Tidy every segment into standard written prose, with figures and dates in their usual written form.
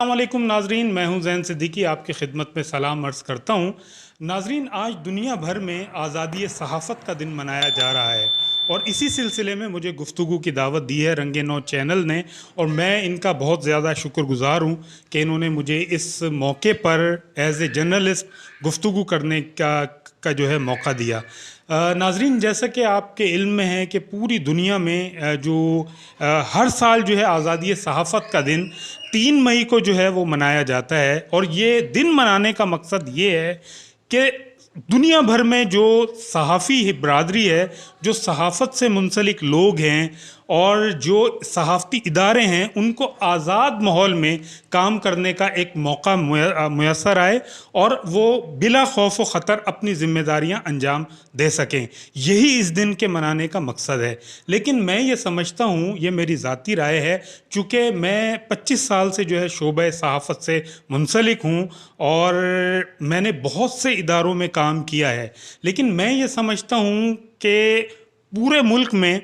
अस्सलामुअलैकुम नाजरीन, मैं हूं ज़ैन सिद्दीकी, आपकी खिदमत में सलाम अर्ज़ करता हूं। नाजरीन, आज दुनिया भर में आज़ादी सहाफ़त का दिन मनाया जा रहा है और इसी सिलसिले में मुझे गुफ्तगू की दावत दी है रंगे नौ चैनल ने, और मैं इनका बहुत ज़्यादा शुक्रगुज़ार हूं कि इन्होंने मुझे इस मौके पर एज़ ए जर्नलिस्ट गुफ्तगू करने का जो है मौका दिया। नाजरीन, जैसा कि आपके इल्म में है कि पूरी दुनिया में हर साल जो है आज़ादी सहाफ़त का दिन 3 मई को जो है वो मनाया जाता है, और ये दिन मनाने का मकसद ये है कि दुनिया भर में जो सहाफ़ी बरादरी है, जो सहाफ़त से मुंसलिक लोग हैं और जो सहाफ़ती इदारे हैं, उनको आज़ाद माहौल में काम करने का एक मौका मुयस्सर आए और वो बिला खौफ व ख़तर अपनी ज़िम्मेदारियां अंजाम दे सकें। यही इस दिन के मनाने का मकसद है। लेकिन मैं ये समझता हूँ, ये मेरी ज़ाती राय है, चूँकि मैं 25 साल से जो है शोबे सहाफ़त से मुंसलिक हूँ और मैंने बहुत से इदारों में काम किया है, लेकिन मैं ये समझता हूँ कि पूरे मुल्क में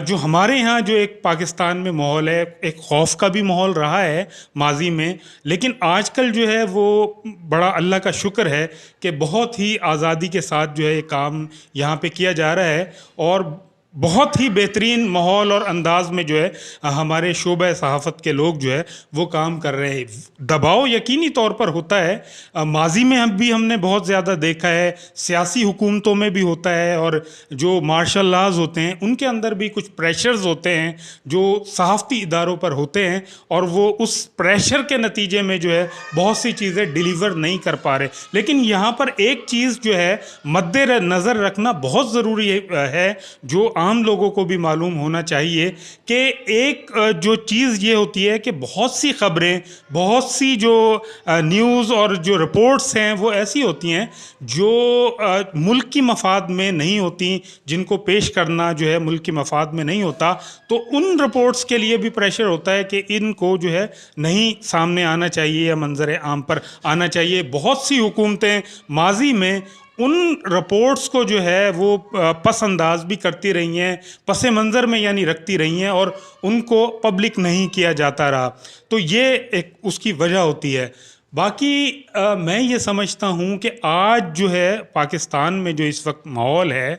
जो हमारे यहाँ जो एक पाकिस्तान में माहौल है, एक खौफ का भी माहौल रहा है माजी में, लेकिन आजकल जो है वो बड़ा अल्लाह का शुक्र है कि बहुत ही आज़ादी के साथ जो है ये काम यहाँ पे किया जा रहा है और बहुत ही बेहतरीन माहौल और अंदाज में जो है हमारे शोबे सहाफ़त के लोग जो है वो काम कर रहे हैं। दबाव यकीनी तौर पर होता है, माजी में हमने बहुत ज़्यादा देखा है, सियासी हुकूमतों में भी होता है, और जो मार्शल लाज होते हैं उनके अंदर भी कुछ प्रेशर्स होते हैं जो सहाफ़ती इदारों पर होते हैं, और वो उस प्रेशर के नतीजे में जो है बहुत सी चीज़ें डिलीवर नहीं कर पा रहे। लेकिन यहाँ पर एक चीज़ जो है मद्देनज़र रखना बहुत ज़रूरी है, जो आम लोगों को भी मालूम होना चाहिए कि एक जो चीज़ ये होती है कि बहुत सी खबरें, बहुत सी जो न्यूज़ और जो रिपोर्ट्स हैं वो ऐसी होती हैं जो मुल्क की मफाद में नहीं होती, जिनको पेश करना जो है मुल्क की मफाद में नहीं होता, तो उन रिपोर्ट्स के लिए भी प्रेशर होता है कि इनको जो है नहीं सामने आना चाहिए या मंजर आम पर आना चाहिए। बहुत सी हुकूमतें माजी में उन रिपोर्ट्स को जो है वो पसंदाज भी करती रही हैं, पस मंज़र में यानी रखती रही हैं, और उनको पब्लिक नहीं किया जाता रहा। तो ये एक उसकी वजह होती है। बाकी मैं ये समझता हूँ कि आज जो है पाकिस्तान में जो इस वक्त माहौल है,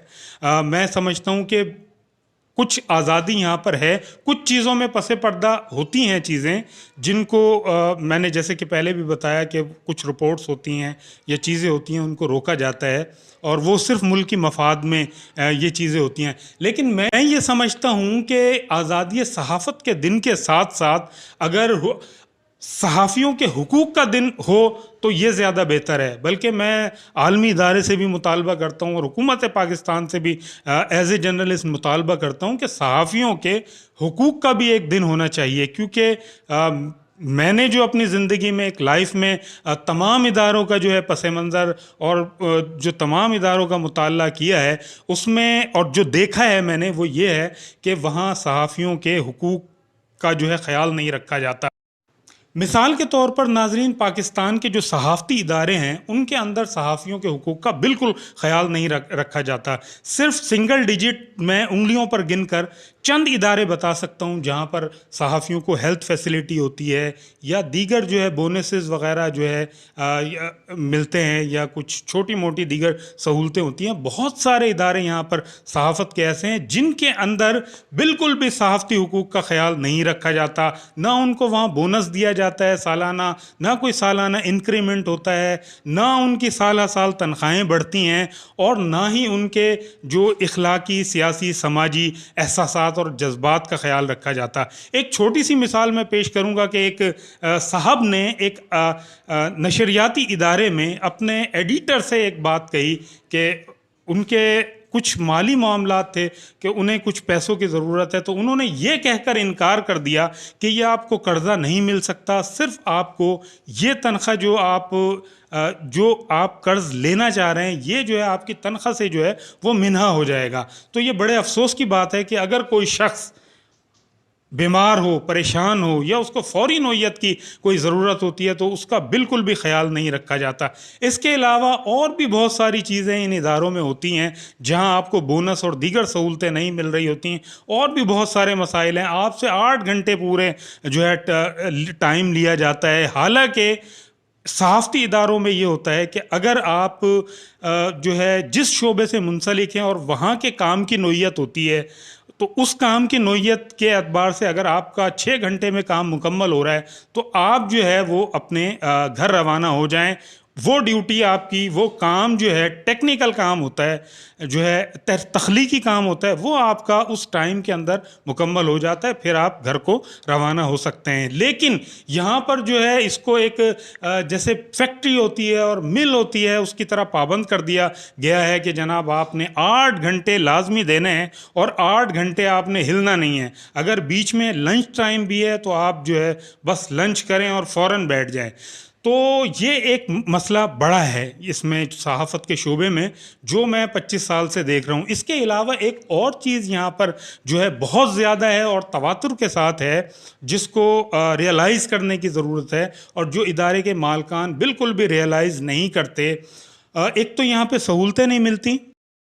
मैं समझता हूँ कि कुछ आज़ादी यहाँ पर है, कुछ चीज़ों में पसे पर्दा होती हैं चीज़ें जिनको मैंने जैसे कि पहले भी बताया कि कुछ रिपोर्ट्स होती हैं या चीज़ें होती हैं, उनको रोका जाता है और वो सिर्फ मुल्क की मफाद में ये चीज़ें होती हैं। लेकिन मैं ये समझता हूँ कि आज़ादी सहाफ़त के दिन के साथ साथ अगर सहाफ़ियों के हुकूक का दिन हो तो ये ज़्यादा बेहतर है। बल्कि मैं आलमी इदारे से भी मुतालबा करता हूँ और हुकूमत पाकिस्तान से भी एज़ ए जर्नलिस्ट मुतालबा करता हूँ कि सहाफ़ियों के हुकूक का भी एक दिन होना चाहिए, क्योंकि मैंने जो अपनी ज़िंदगी में एक लाइफ में तमाम इदारों का जो है पस मंज़र और जो तमाम इदारों का मुताला किया है उसमें, और जो देखा है मैंने, वो ये है कि वहाँ सहाफ़ियों के हुकूक का जो है ख़याल नहीं रखा जाता। मिसाल के तौर पर नाजरीन, पाकिस्तान के जो सहाफ़ती इदारे हैं उनके अंदर सहाफ़ियों के हुकूक का बिल्कुल ख्याल नहीं रखा जाता। सिर्फ सिंगल डिजिट में उंगलियों पर गिनकर चंद इदारे बता सकता हूँ जहाँ पर सहाफ़ियों को हेल्थ फैसिलिटी होती है या दीगर जो है बोनसेस वगैरह जो है मिलते हैं, या कुछ छोटी मोटी दीगर सहूलतें होती हैं। बहुत सारे इदारे यहाँ पर सहाफ़त के ऐसे हैं जिनके अंदर बिल्कुल भी सहाफ़ती हुकूक का ख्याल नहीं रखा जाता। ना उनको वहाँ बोनस दिया जाता है सालाना, ना कोई सालाना इंक्रीमेंट होता है, ना उनकी साल साल तनख्वाहें बढ़ती हैं, और ना ही उनके जो इखलाकी, सियासी, समाजी एहसासात और जज्बात का ख्याल रखा जाता। एक छोटी सी मिसाल मैं पेश करूंगा कि एक साहब ने एक नशरियाती इदारे में अपने एडिटर से एक बात कही कि उनके कुछ माली मामलात थे कि उन्हें कुछ पैसों की ज़रूरत है, तो उन्होंने ये कहकर इनकार कर दिया कि ये आपको कर्ज़ा नहीं मिल सकता, सिर्फ आपको ये तनख्वाह जो आप कर्ज़ लेना चाह रहे हैं ये जो है आपकी तनख्वाह से जो है वो मिन्हा हो जाएगा। तो ये बड़े अफसोस की बात है कि अगर कोई शख्स बीमार हो, परेशान हो या उसको फ़ौरी नोयत की कोई ज़रूरत होती है तो उसका बिल्कुल भी ख़याल नहीं रखा जाता। इसके अलावा और भी बहुत सारी चीज़ें इन इदारों में होती हैं जहां आपको बोनस और दीगर सहूलतें नहीं मिल रही होती हैं, और भी बहुत सारे मसाइल हैं। आपसे 8 घंटे पूरे जो है टाइम लिया जाता है। हालांकि सहाफ़ती इदारों में ये होता है कि अगर आप जो है जिस शोबे से मुंसलिक हैं और वहाँ के काम की नोयत होती है, तो उस काम की नोयत के एतबार से अगर आपका 6 घंटे में काम मुकम्मल हो रहा है तो आप जो है वो अपने घर रवाना हो जाएं। वो ड्यूटी आपकी, वो काम जो है टेक्निकल काम होता है, जो है तख्लीकी काम होता है, वो आपका उस टाइम के अंदर मुकम्मल हो जाता है, फिर आप घर को रवाना हो सकते हैं। लेकिन यहाँ पर जो है इसको एक जैसे फैक्ट्री होती है और मिल होती है उसकी तरह पाबंद कर दिया गया है कि जनाब आपने 8 घंटे लाजमी देने हैं और 8 घंटे आपने हिलना नहीं है। अगर बीच में लंच टाइम भी है तो आप जो है बस लंच करें और फ़ौरन बैठ जाएं। तो ये एक मसला बड़ा है इसमें सहाफ़त के शोबे में, जो मैं 25 साल से देख रहा हूँ। इसके अलावा एक और चीज़ यहाँ पर जो है बहुत ज़्यादा है और तवातुर के साथ है, जिसको रियलाइज़ करने की ज़रूरत है और जो इदारे के मालकान बिल्कुल भी रियलाइज़ नहीं करते। एक तो यहाँ पे सहूलतें नहीं मिलती।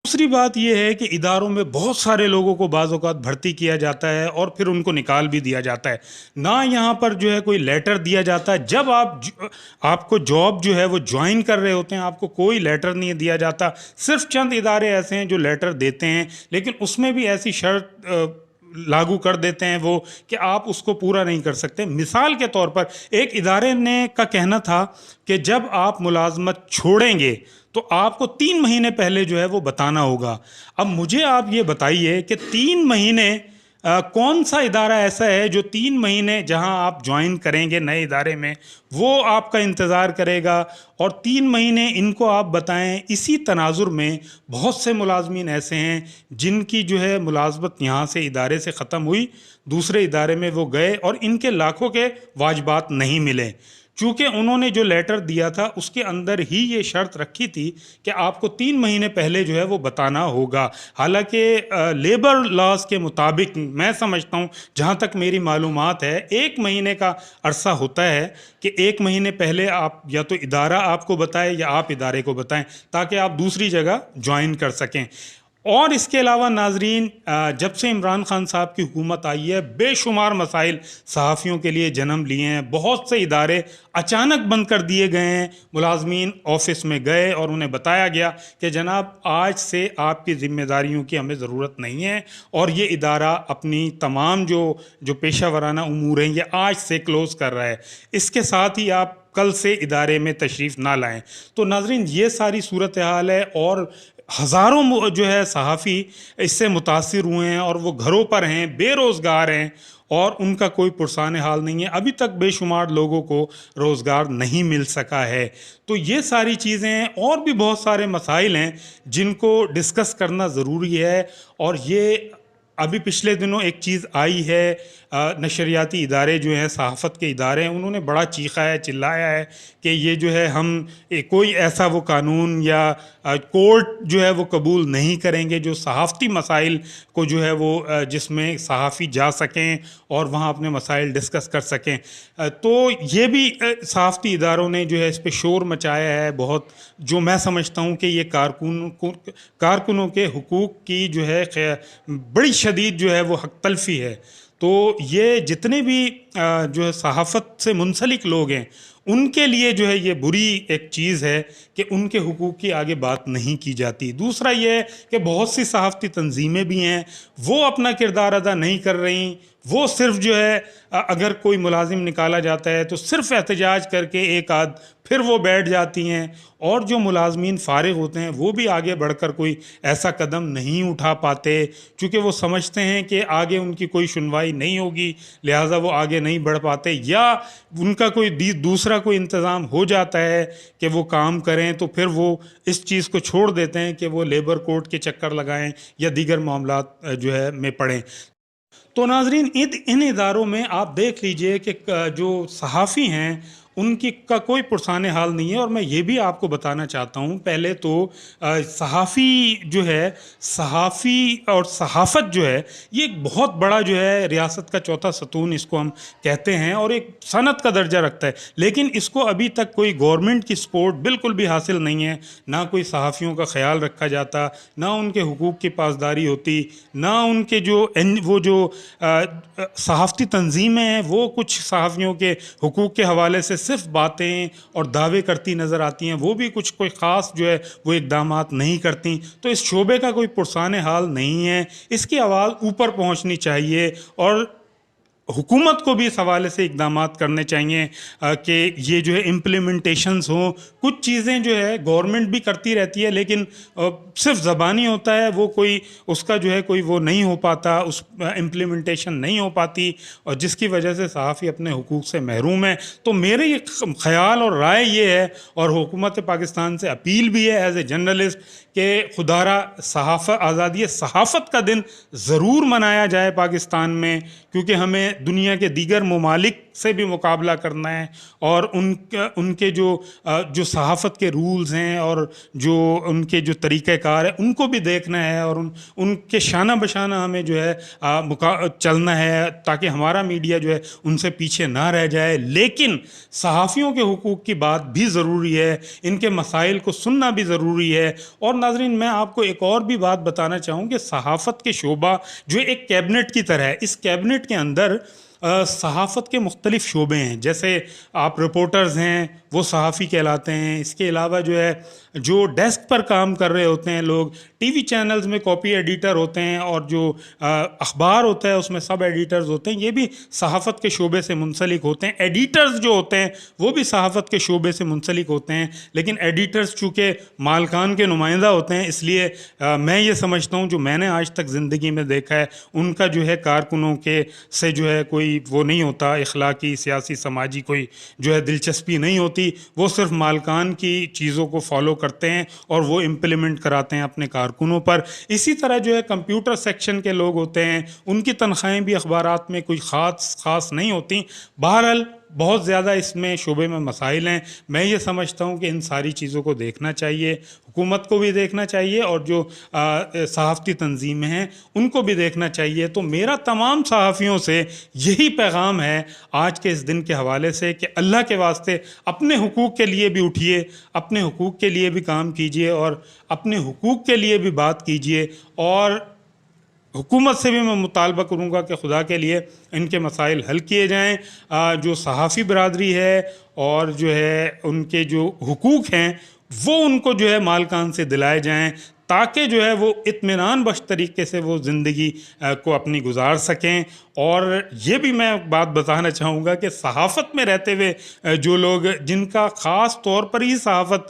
दूसरी बात यह है कि इदारों में बहुत सारे लोगों को बाज़ औक़ात भर्ती किया जाता है और फिर उनको निकाल भी दिया जाता है। ना यहाँ पर जो है कोई लेटर दिया जाता है। जब आपको जॉब जो है वो ज्वाइन कर रहे होते हैं, आपको कोई लेटर नहीं दिया जाता। सिर्फ चंद इदारे ऐसे हैं जो लेटर देते हैं, लेकिन उसमें भी ऐसी शर्त लागू कर देते हैं वो कि आप उसको पूरा नहीं कर सकते। मिसाल के तौर पर एक इदारे ने का कहना था कि जब आप मुलाजमत छोड़ेंगे तो आपको 3 महीने पहले जो है वो बताना होगा। अब मुझे आप ये बताइए कि 3 महीने कौन सा इदारा ऐसा है जो 3 महीने जहां आप ज्वाइन करेंगे नए इदारे में वो आपका इंतज़ार करेगा, और 3 महीने इनको आप बताएं। इसी तनाजुर में बहुत से मुलाजमीन ऐसे हैं जिनकी जो है मुलाजमत यहाँ से इदारे से ख़त्म हुई, दूसरे इदारे में वो गए और इनके लाखों के वाजबात नहीं मिले। चूँकि उन्होंने जो लेटर दिया था उसके अंदर ही ये शर्त रखी थी कि आपको 3 महीने पहले जो है वो बताना होगा। हालांकि लेबर लॉज के मुताबिक मैं समझता हूँ, जहाँ तक मेरी मालूमात है, 1 महीने का अरसा होता है कि 1 महीने पहले आप या तो इदारा आपको बताए या आप इदारे को बताएं, ताकि आप दूसरी जगह ज्वाइन कर सकें। और इसके अलावा नाजरीन, जब से इमरान खान साहब की हुकूमत आई है बेशुमार मसाइल सहाफ़ियों के लिए जन्म लिए हैं। बहुत से इदारे अचानक बंद कर दिए गए हैं। मुलाजमीन ऑफिस में गए और उन्हें बताया गया कि जनाब आज से आपकी ज़िम्मेदारियों की हमें ज़रूरत नहीं है, और ये इदारा अपनी तमाम जो पेशा वराना उमूर हैं ये आज से क्लोज़ कर रहा है। इसके साथ ही आप कल से इदारे में तशरीफ़ ना लाएं। तो नाजरीन, ये सारी सूरत हाल है और हज़ारों जो है सहाफ़ी इससे मुतासिर हुए हैं और वो घरों पर हैं, बेरोज़गार हैं और उनका कोई पुरसान हाल नहीं है। अभी तक बेशुमार लोगों को रोज़गार नहीं मिल सका है। तो ये सारी चीज़ें हैं और भी बहुत सारे मसाइल हैं जिनको डिस्कस करना ज़रूरी है। और ये अभी पिछले दिनों एक चीज़ आई है, नशरियाती इदारे जो हैं, सहाफ़त के इदारे हैं, उन्होंने बड़ा चीखा है, चिल्लाया है कि ये जो है हम कोई ऐसा वो कानून या कोर्ट जो है वो कबूल नहीं करेंगे जो सहाफ़ती मसाइल को जो है वो जिसमें सहाफ़ी जा सकें और वहाँ अपने मसाइल डिस्कस कर सकें। तो ये भी सहाफ़ती इदारों ने जो है इस पर शोर मचाया है बहुत, जो मैं समझता हूँ कि ये कारकुनों के हुकूक की जो है बड़ी शदीद जो है वो हक तलफ़ी है। तो ये जितने भी जो है सहाफ़त से मुंसलिक लोग हैं उनके लिए जो है ये बुरी एक चीज़ है कि उनके हुकूक की आगे बात नहीं की जाती। दूसरा ये है कि बहुत सी सहाफ़ती तंजीमें भी हैं, वो अपना किरदार अदा नहीं कर रही। वो सिर्फ जो है अगर कोई मुलाजिम निकाला जाता है तो सिर्फ एहतजाज करके एक आध फिर वो बैठ जाती हैं, और जो मुलाजमीन फ़ारिग होते हैं वो भी आगे बढ़कर कोई ऐसा कदम नहीं उठा पाते, क्योंकि वो समझते हैं कि आगे उनकी कोई सुनवाई नहीं होगी, लिहाजा वो आगे नहीं बढ़ पाते, या उनका कोई दूसरा कोई इंतज़ाम हो जाता है कि वो काम करें तो फिर वो इस चीज़ को छोड़ देते हैं कि वो लेबर कोर्ट के चक्कर लगाएं या दीगर मामलात जो है में पड़ें। तो नाज़रीन, इन इदारों में आप देख लीजिए कि जो सहाफ़ी हैं उनकी का कोई पुरसाने हाल नहीं है। और मैं ये भी आपको बताना चाहता हूँ, पहले तो सहाफ़ी जो है, सहाफ़ी और सहाफ़त जो है, ये एक बहुत बड़ा जो है रियासत का चौथा सतून इसको हम कहते हैं और एक सनत का दर्जा रखता है। लेकिन इसको अभी तक कोई गवर्नमेंट की सपोर्ट बिल्कुल भी हासिल नहीं है। ना कोई सहाफ़ियों का ख्याल रखा जाता, ना उनके हुकूक की पासदारी होती, ना उनके वो जो सहाफ़ती तंजीमें हैं वो कुछ सहाफ़ियों के हुकूक के हवाले से सिर्फ बातें और दावे करती नज़र आती हैं, वो भी कुछ कोई ख़ास जो है वो इक़दामात नहीं करती। तो इस शोबे का कोई पुरसाने हाल नहीं है। इसकी आवाज़ ऊपर पहुंचनी चाहिए और हुकूमत को भी इस हवाले से इक़दामात करने चाहिए कि ये जो है इम्प्लीमेंटेशंस हों। कुछ चीज़ें जो है गवर्नमेंट भी करती रहती है, लेकिन सिर्फ ज़बानी होता है, वो कोई उसका जो है कोई वो नहीं हो पाता, उस इम्प्लीमेंटेशन नहीं हो पाती, और जिसकी वजह से सहाफ़ी अपने हुकूक से महरूम है। तो मेरे ये ख़याल और राय ये है, और हुकूमत पाकिस्तान से अपील भी है एज़ ए जर्नलिस्ट, कि खुदारा आज़ादी सहाफ़त का दिन ज़रूर मनाया जाए पाकिस्तान में, क्योंकि हमें दुनिया के दीगर ममालिक से भी मुकाबला करना है और उनके जो सहाफ़त के रूल्स हैं और जो उनके जो तरीक़ाकार है उनको भी देखना है, और उनके शाना बशाना हमें जो है चलना है, ताकि हमारा मीडिया जो है उनसे पीछे ना रह जाए। लेकिन सहाफ़ियों के हुकूक की बात भी ज़रूरी है, इनके मसाइल को सुनना भी ज़रूरी है। और नाज़रीन, मैं आपको एक और भी बात बताना चाहूँ कि सहाफ़त के शोबा जो एक कैबिनेट की तरह है, इस कैबिनेट के अंदर सहाफ़त के मुख्तलिफ़ शोबे हैं। जैसे आप रिपोर्टर्स हैं, वो सहाफ़ी कहलाते हैं। इसके अलावा जो है जो डेस्क पर काम कर रहे होते हैं लोग, टीवी चैनल्स में कॉपी एडिटर होते हैं, और जो अखबार होता है उसमें सब एडिटर्स होते हैं, ये भी सहाफ़त के शोबे से मुंसलिक होते हैं। एडिटर्स जो होते हैं वो भी सहाफ़त के शोबे से मुंसलिक होते हैं, लेकिन एडिटर्स चूँकि मालकान के नुमाइंदा होते हैं, इसलिए मैं ये समझता हूँ, जो मैंने आज तक ज़िंदगी में देखा है, उनका जो है कारकुनों के से जो है कोई वो नहीं होता, इखलाकी, सियासी, समाजी कोई जो है दिलचस्पी नहीं होती। वो सिर्फ मालकान की चीज़ों को फॉलो करते हैं और वो इम्प्लीमेंट कराते हैं अपने कारकुनों पर। इसी तरह जो है कंप्यूटर सेक्शन के लोग होते हैं, उनकी तनख्वाहें भी अखबारात में कोई ख़ास नहीं होती। बहरहाल बहुत ज़्यादा इसमें शोबे में मसाइल हैं। मैं ये समझता हूँ कि इन सारी चीज़ों को देखना चाहिए, हुकूमत को भी देखना चाहिए, और जो सहाफ़ती तंजीमें हैं उनको भी देखना चाहिए। तो मेरा तमाम सहाफ़ियों से यही पैगाम है आज के इस दिन के हवाले से कि अल्लाह के वास्ते अपने हुकूक के लिए भी उठिए, अपने हुकूक के लिए भी काम कीजिए, और अपने हुकूक के लिए भी बात कीजिए। और हुकूमत से भी मैं मुतालबा करूँगा कि खुदा के लिए इनके मसाइल हल किए जाएँ। जो सहाफ़ी बरादरी है और जो है उनके जो हुकूक हैं वो उनको जो है मालकान से दिलाए जाएँ, ताकि जो है वो इत्मीनान बख्श तरीके से वो ज़िंदगी को अपनी गुजार सकें। और ये भी मैं बात बताना चाहूँगा कि सहाफ़त में रहते हुए जो लोग, जिनका ख़ास तौर पर ही सहाफ़त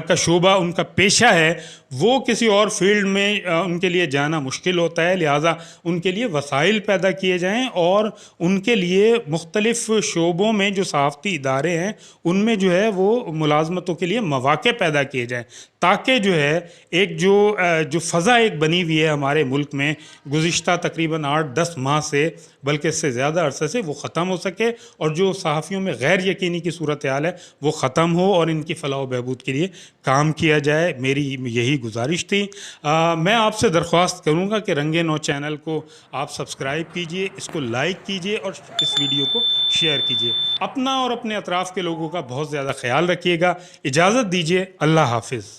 का शोबा उनका पेशा है, वो किसी और फील्ड में उनके लिए जाना मुश्किल होता है। लिहाजा उनके लिए वसाइल पैदा किए जाएँ और उनके लिए मुख्तलिफ़ शोबों में जो सहाफ़ती इदारे हैं उनमें जो है वो मुलाज़मतों के लिए मौक़े पैदा किए जाएँ, ताकि जो है एक जो फ़ज़ा एक बनी हुई है हमारे मुल्क में गुज़िश्ता तकरीबन 8-10 माह से, बल्कि इससे ज़्यादा अरसे से, वो ख़त्म हो सके, और जो सहाफ़ियों में गैर यकीनी की सूरत हाल है वो ख़त्म हो और इनकी फ़लाह व बहबूद के लिए काम किया जाए। मेरी यही गुजारिश थी। मैं आपसे दरख्वास्त करूँगा कि रंगे नौ चैनल को आप सब्सक्राइब कीजिए, इसको लाइक कीजिए और इस वीडियो को शेयर कीजिए। अपना और अपने अतराफ़ के लोगों का बहुत ज़्यादा ख्याल रखिएगा। इजाज़त दीजिए। अल्लाह हाफ़िज़।